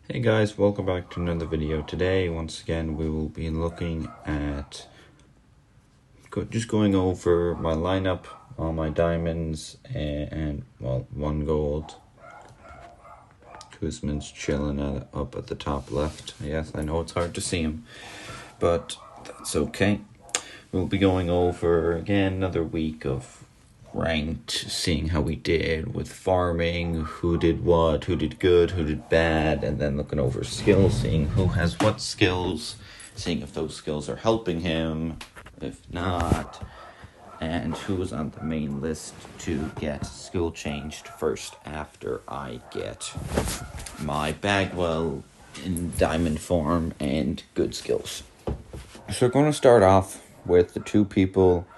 Hey guys, welcome back to another video. Today, once again, we will be looking at just going over my lineup, all my diamonds, and well, one gold. Kuzman's chilling up at the top left. Yes, I know it's hard to see him, but that's okay. We'll be going over again another week of ranked, seeing how we did with farming, who did what, who did good, who did bad, and then looking over skills, seeing who has what skills, seeing if those skills are helping him, if not, and who was on the main list to get skill changed first after I get my Bagwell in diamond form and good skills. So we're going to start off with the two people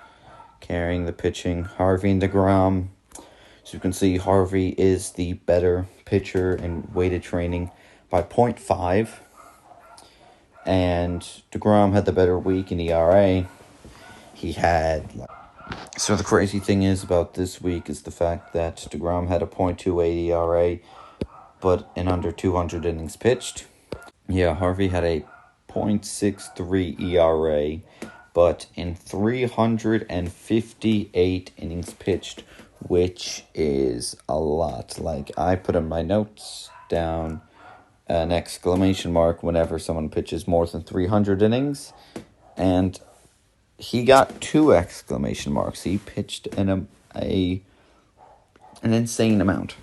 carrying the pitching, Harvey and DeGrom. So you can see Harvey is the better pitcher in weighted training by 0.5. And DeGrom had the better week in ERA. So the crazy thing is about this week is the fact that DeGrom had a 0.28 ERA, but in under 200 innings pitched. Yeah, Harvey had a 0.63 ERA, but in 358 innings pitched, which is a lot. Like, I put in my notes down an exclamation mark whenever someone pitches more than 300 innings, and he got 2 exclamation marks. He pitched an insane amount.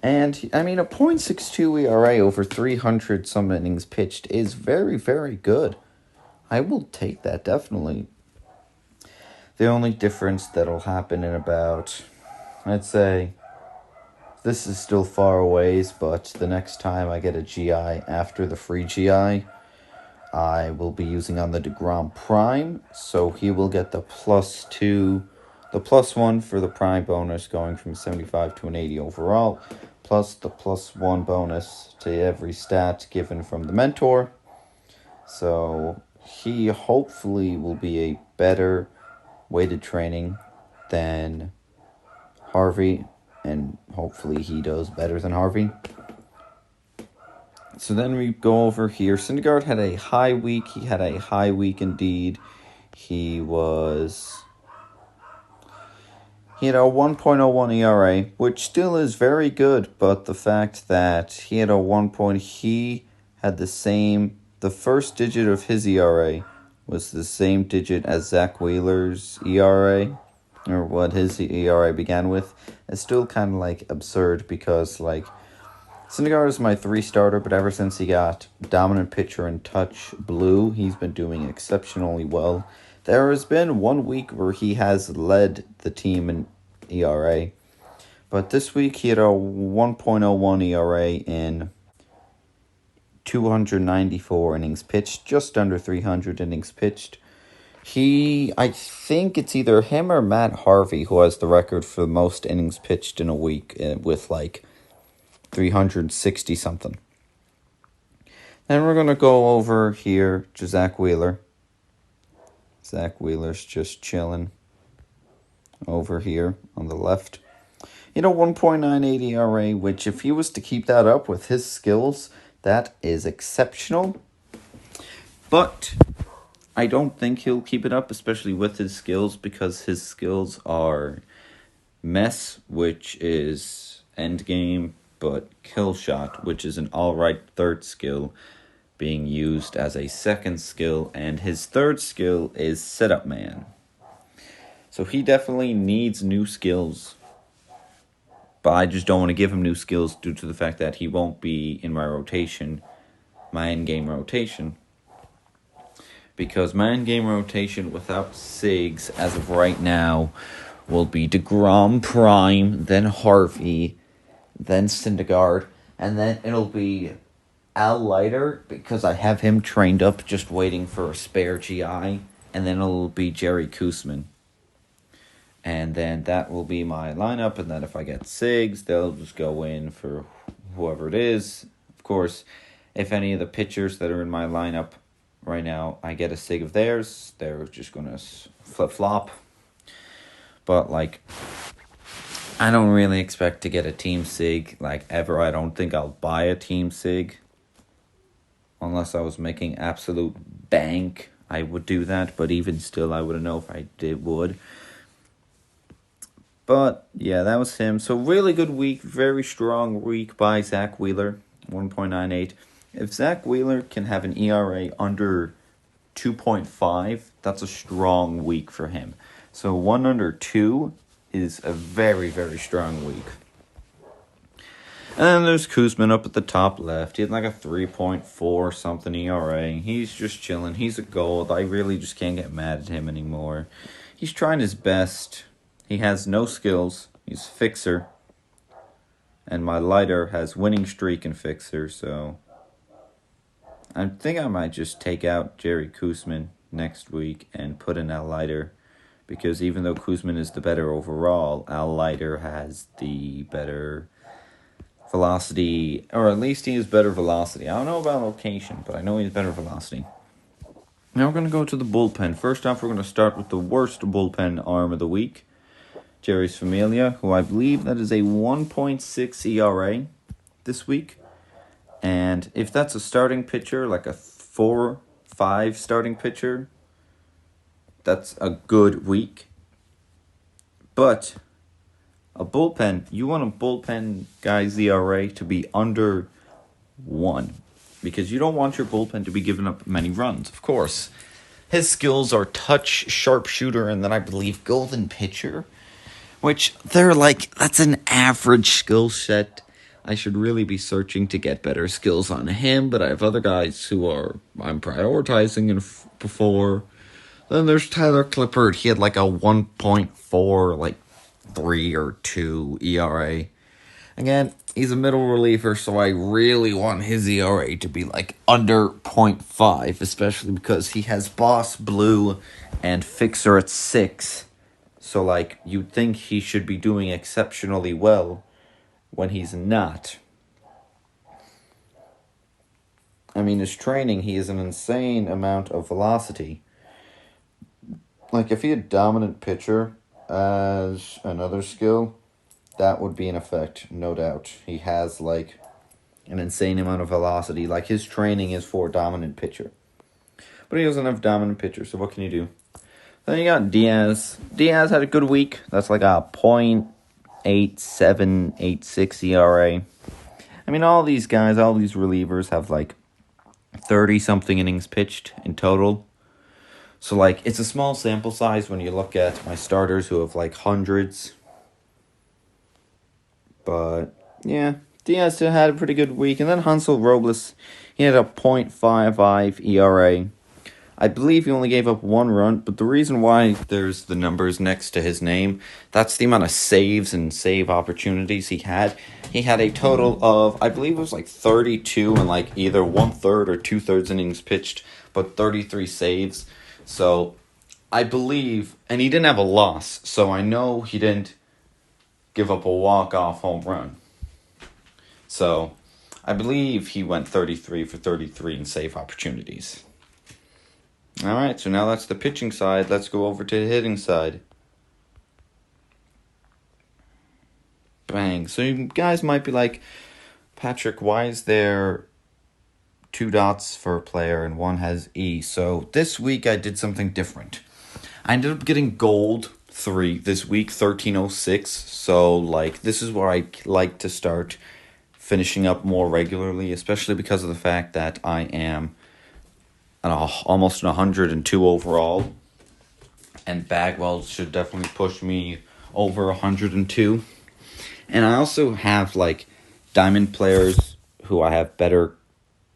And, I mean, a 0.62 ERA over 300 some innings pitched is very, very good. I will take that, definitely. The only difference that'll happen in about, I'd say, this is still far a ways, but the next time I get a GI after the free GI, I will be using on the DeGrom Prime, so he will get the +2, the +1 for the Prime bonus going from 75 to an 80 overall, plus the +1 bonus to every stat given from the mentor. So he hopefully will be a better weighted training than Harvey, and hopefully he does better than Harvey. So then we go over here. Syndergaard had a high week. He had a high week indeed. He had a 1.01 ERA, which still is very good, but the fact that he had a 1 point, he had the first digit of his ERA was the same digit as Zach Wheeler's ERA, or what his ERA began with. It's still kind of like absurd because like Syndergaard is my 3 starter, but ever since he got dominant pitcher and touch blue, he's been doing exceptionally well. There has been 1 week where he has led the team in ERA, but this week he had a 1.01 ERA in 294 innings pitched, just under 300 innings pitched. I think it's either him or Matt Harvey who has the record for the most innings pitched in a week with like 360 something. Then we're going to go over here to Zach Wheeler. Zach Wheeler's just chilling over here on the left. 1.98 ERA, which if he was to keep that up with his skills, that is exceptional. But I don't think he'll keep it up, especially with his skills, because his skills are mess, which is end game, but kill shot, which is an alright third skill, being used as a second skill, and his third skill is setup man. So he definitely needs new skills, but I just don't want to give him new skills due to the fact that he won't be in my rotation, my end-game rotation. Because my end-game rotation without Sigs, as of right now, will be DeGrom Prime, then Harvey, then Syndergaard, and then it'll be Al Leiter, because I have him trained up just waiting for a spare GI, and then it'll be Jerry Koosman. And then that will be my lineup, and then if I get Sigs, they'll just go in for whoever it is. Of course, if any of the pitchers that are in my lineup right now, I get a Sig of theirs, they're just going to flip-flop. But, like, I don't really expect to get a team SIG, like, ever. I don't think I'll buy a team SIG. Unless I was making absolute bank, I would do that. But even still, I wouldn't know if I would. But, yeah, that was him. So, really good week. Very strong week by Zach Wheeler. 1.98. If Zach Wheeler can have an ERA under 2.5, that's a strong week for him. So 1 under 2 is a very, very strong week. And then there's Kuzman up at the top left. He had like a 3.4 something ERA. He's just chilling. He's a gold. I really just can't get mad at him anymore. He's trying his best. He has no skills. He's fixer. And my lighter has winning streak and fixer, so I think I might just take out Jerry Kuzman next week and put in Al Leiter, because even though Kuzman is the better overall, Al Leiter has the better velocity, or at least he has better velocity. I don't know about location, but I know he has better velocity. Now we're going to go to the bullpen. First off, we're going to start with the worst bullpen arm of the week, Jerry's Familia, who I believe that is a 1.6 ERA this week. And if that's a starting pitcher, like a 4-5 starting pitcher, that's a good week. But a bullpen, you want a bullpen guy's ERA to be under 1. Because you don't want your bullpen to be giving up many runs, of course. His skills are touch, sharpshooter, and then I believe golden pitcher. Which, they're like, that's an average skill set. I should really be searching to get better skills on him, but I have other guys who I'm prioritizing before. Then there's Tyler Clippard. He had like a 1.4, like 3 or 2 ERA. Again, he's a middle reliever, so I really want his ERA to be like under 0.5, especially because he has Boss, Blue, and Fixer at 6. So, like, you'd think he should be doing exceptionally well when he's not. I mean, his training, he has an insane amount of velocity. Like, if he had dominant pitcher as another skill, that would be in effect, no doubt. He has, like, an insane amount of velocity. Like, his training is for dominant pitcher. But he doesn't have dominant pitcher, so what can you do? Then you got Diaz. Diaz had a good week. That's like a 0.8786 ERA. I mean, all these guys, all these relievers have like 30-something innings pitched in total. So, like, it's a small sample size when you look at my starters who have like hundreds. But, yeah, Diaz still had a pretty good week. And then Hansel Robles, he had a 0.55 ERA. I believe he only gave up 1 run, but the reason why there's the numbers next to his name, that's the amount of saves and save opportunities he had. He had a total of, I believe it was like 32 and like either 1/3 or 2/3 innings pitched, but 33 saves. So I believe, and he didn't have a loss, so I know he didn't give up a walk-off home run. So I believe he went 33 for 33 in save opportunities. All right, so now that's the pitching side. Let's go over to the hitting side. Bang. So you guys might be like, Patrick, why is there 2 dots for a player and 1 has E? So this week I did something different. I ended up getting gold 3 this week, 1306. So, like, this is where I like to start finishing up more regularly, especially because of the fact that I am almost an 102 overall, and Bagwell should definitely push me over 102. And I also have like diamond players who I have better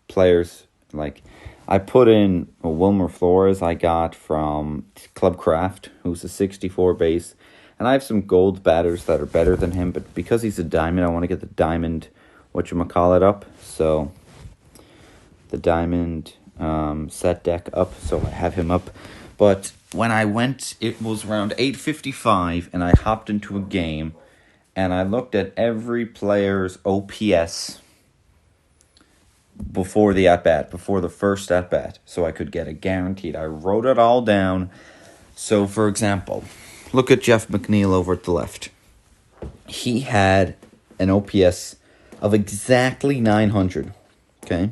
players. Like, I put in Wilmer Flores I got from Clubcraft, who's a 64 base, and I have some gold batters that are better than him, but because he's a diamond, I want to get the diamond whatchamacallit up. So the diamond set deck up, so I have him up. But when I went, it was around 8:55, and I hopped into a game, and I looked at every player's OPS before the at-bat, before the first at-bat, so I could get it guaranteed. I wrote it all down. So, for example, look at Jeff McNeil over at the left. he had an OPS of exactly 900, okay?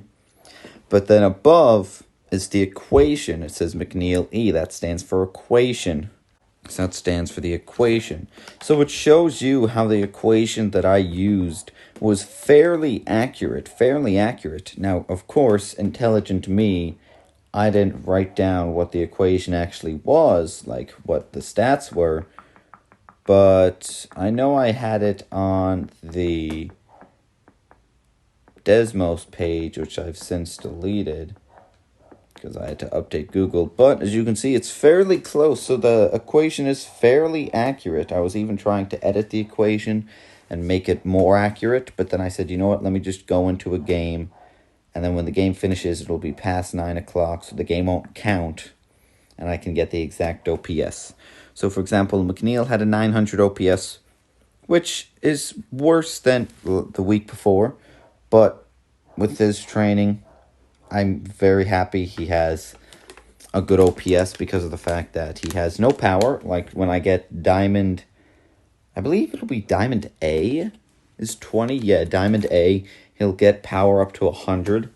But then above is the equation. It says McNeil E. That stands for equation. So that stands for the equation. So it shows you how the equation that I used was fairly accurate. Now, of course, intelligent me, I didn't write down what the equation actually was, like what the stats were. But I know I had it on the Desmos page, which I've since deleted because I had to update Google. But as you can see, it's fairly close. So the equation is fairly accurate. I was even trying to edit the equation and make it more accurate. But then I said, you know what, let me just go into a game. And then when the game finishes, it'll be past 9 o'clock. So the game won't count. And I can get the exact OPS. So for example, McNeil had a 900 OPS, which is worse than the week before. But with his training, I'm very happy he has a good OPS because of the fact that he has no power. Like when I get Diamond, I believe it'll be Diamond A is 20. Yeah, Diamond A, he'll get power up to 100.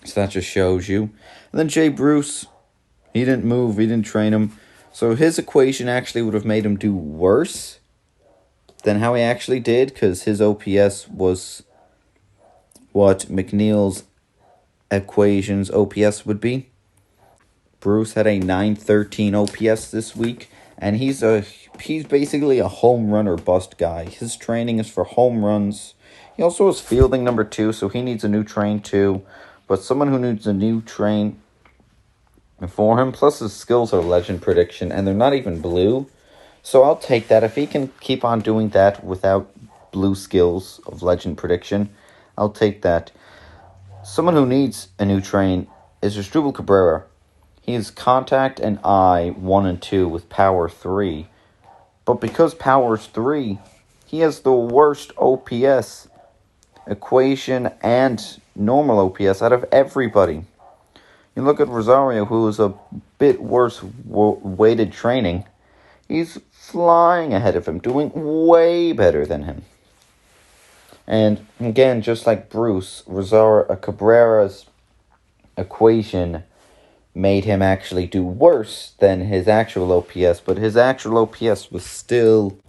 So that just shows you. And then Jay Bruce, he didn't move, he didn't train him. So his equation actually would have made him do worse than how he actually did, because his OPS was what McNeil's equation's OPS would be. Bruce had a 913 OPS this week, and he's basically a home run or bust guy. His training is for home runs. He also is fielding number 2, so he needs a new train too. But someone who needs a new train for him, plus his skills are legend prediction, and they're not even blue. So I'll take that. If he can keep on doing that without blue skills of legend prediction, I'll take that. Someone who needs a new train is Asdrubal Cabrera. He is contact and eye 1 and 2 with power 3. But because power is 3, he has the worst OPS, equation, and normal OPS out of everybody. You look at Rosario, who is a bit worse weighted training. He's flying ahead of him, doing way better than him. And again, just like Bruce, Cabrera's equation made him actually do worse than his actual OPS, but his actual OPS was still,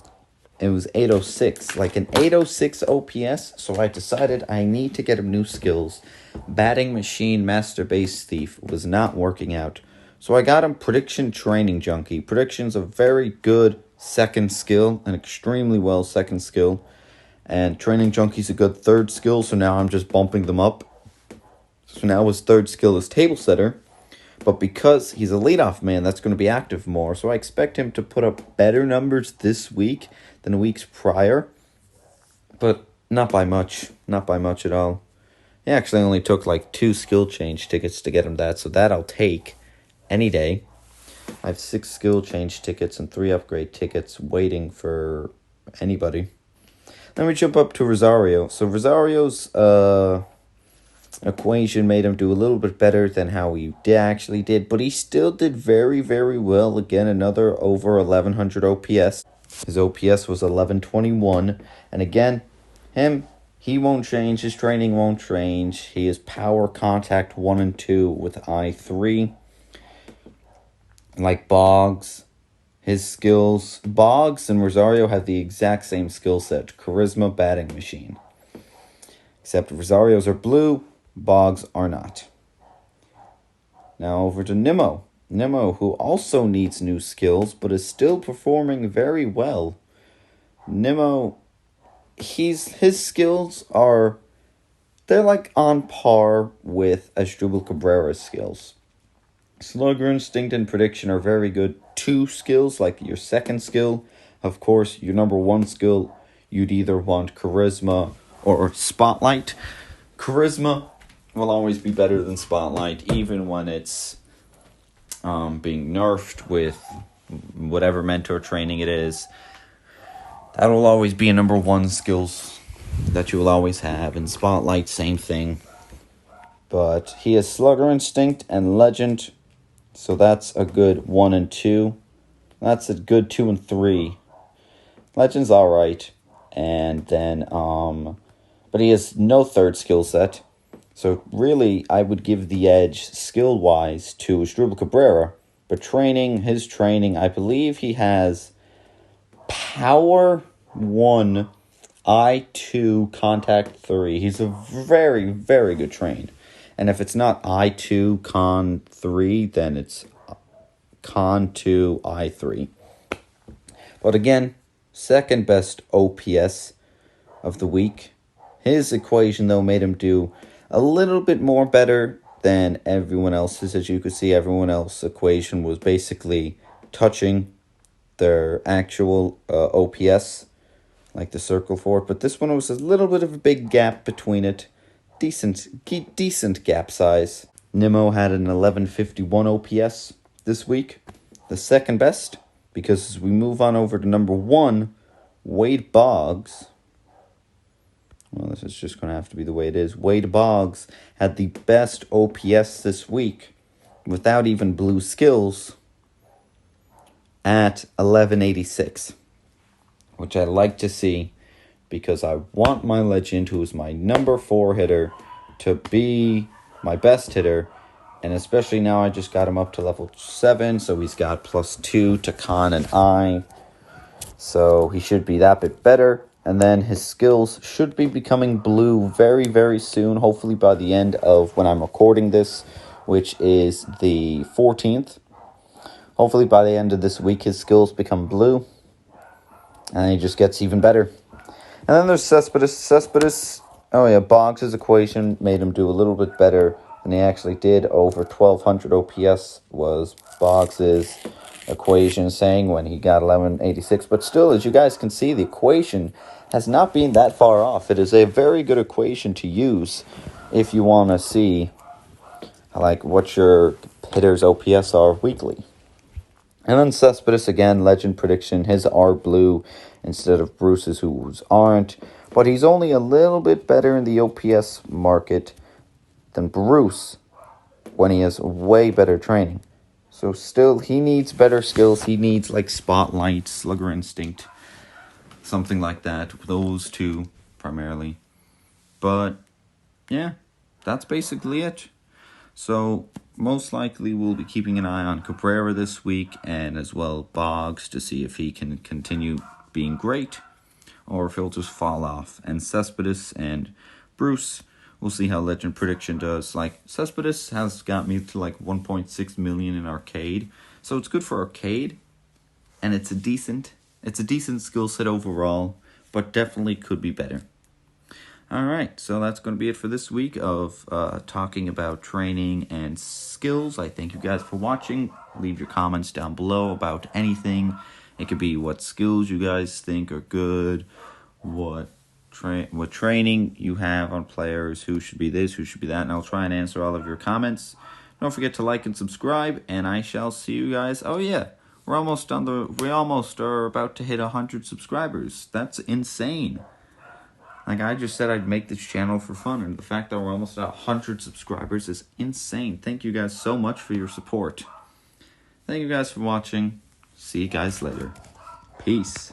it was 806, like an 806 OPS, so I decided I need to get him new skills. Batting Machine Master Base Thief was not working out, so I got him Prediction Training Junkie. Prediction's a very good second skill, an extremely well second skill. And Training Junkie's a good third skill, so now I'm just bumping them up. So now his third skill is Table Setter. But because he's a leadoff man, that's going to be active more. So I expect him to put up better numbers this week than the weeks prior. But not by much. Not by much at all. He actually only took like 2 skill change tickets to get him that. So that I'll take any day. I have 6 skill change tickets and 3 upgrade tickets waiting for anybody. Then we jump up to Rosario. So Rosario's equation made him do a little bit better than how he actually did, but he still did very, very well. Again, another over 1100 OPS. His OPS was 1121. And again, he won't change. His training won't change. He is power contact 1 and 2 with I3. Like Boggs, his skills, Boggs and Rosario have the exact same skill set. Charisma, batting machine. Except Rosario's are blue, Boggs are not. Now over to Nimmo. Nimmo, who also needs new skills, but is still performing very well. Nimmo, his skills are, they're like on par with Asdrubal Cabrera's skills. Slugger, Instinct, and Prediction are very good 2 skills, like your second skill. Of course, your number 1 skill, you'd either want Charisma or Spotlight. Charisma will always be better than Spotlight, even when it's being nerfed with whatever mentor training it is. That will always be a number 1 skills that you will always have. And Spotlight, same thing. But he has Slugger, Instinct, and Legend. So that's a good 1 and 2. That's a good 2 and 3. Legend's alright. And then, but he has no third skill set. So really, I would give the edge skill-wise to Asdrubal Cabrera. But his training, I believe he has Power 1, I2, Contact 3. He's a very, very good train. And if it's not I2, Con 3, then it's Con 2, I3. But again, second best OPS of the week. His equation, though, made him do a little bit more better than everyone else's. As you could see, everyone else's equation was basically touching their actual OPS, like the circle for it. But this one was a little bit of a big gap between it. Decent gap size. Nimmo had an 1151 OPS this week, the second best, because as we move on over to number 1, Wade Boggs. Well, this is just going to have to be the way it is. Wade Boggs had the best OPS this week without even blue skills at 1186, which I like to see because I want my legend, who is my number 4 hitter, to be my best hitter. And especially now I just got him up to level 7, so he's got +2 to Con and I. So he should be that bit better. And then his skills should be becoming blue very, very soon. Hopefully by the end of when I'm recording this, which is the 14th. Hopefully by the end of this week, his skills become blue. And he just gets even better. And then there's Cespedes. Oh yeah, Boggs' equation made him do a little bit better than he actually did. Over 1200 OPS was Boggs' equation saying when he got 1186. But still, as you guys can see, the equation has not been that far off. It is a very good equation to use if you want to see like what your hitters' OPS are weekly. And then Cespedes again, legend prediction. His are blue instead of Bruce's, whose aren't. But he's only a little bit better in the OPS market than Bruce when he has way better training. So still, he needs better skills. He needs like Spotlight, Slugger Instinct, something like that. Those two primarily. But yeah, that's basically it. So most likely we'll be keeping an eye on Cabrera this week, and as well Boggs, to see if he can continue being great or if he'll just fall off. And Cespedes and Bruce, we'll see how Legend Prediction does. Like, Cespedes has got me to like 1.6 million in arcade, so it's good for arcade, and it's a decent skill set overall, but definitely could be better. Alright, so that's going to be it for this week of talking about training and skills. I thank you guys for watching. Leave your comments down below about anything. It could be what skills you guys think are good, what training you have on players, who should be this, who should be that, and I'll try and answer all of your comments. Don't forget to like and subscribe, and I shall see you guys. Oh yeah, we almost are about to hit 100 subscribers. That's insane. Like, I just said I'd make this channel for fun, and the fact that we're almost at 100 subscribers is insane. Thank you guys so much for your support. Thank you guys for watching. See you guys later. Peace.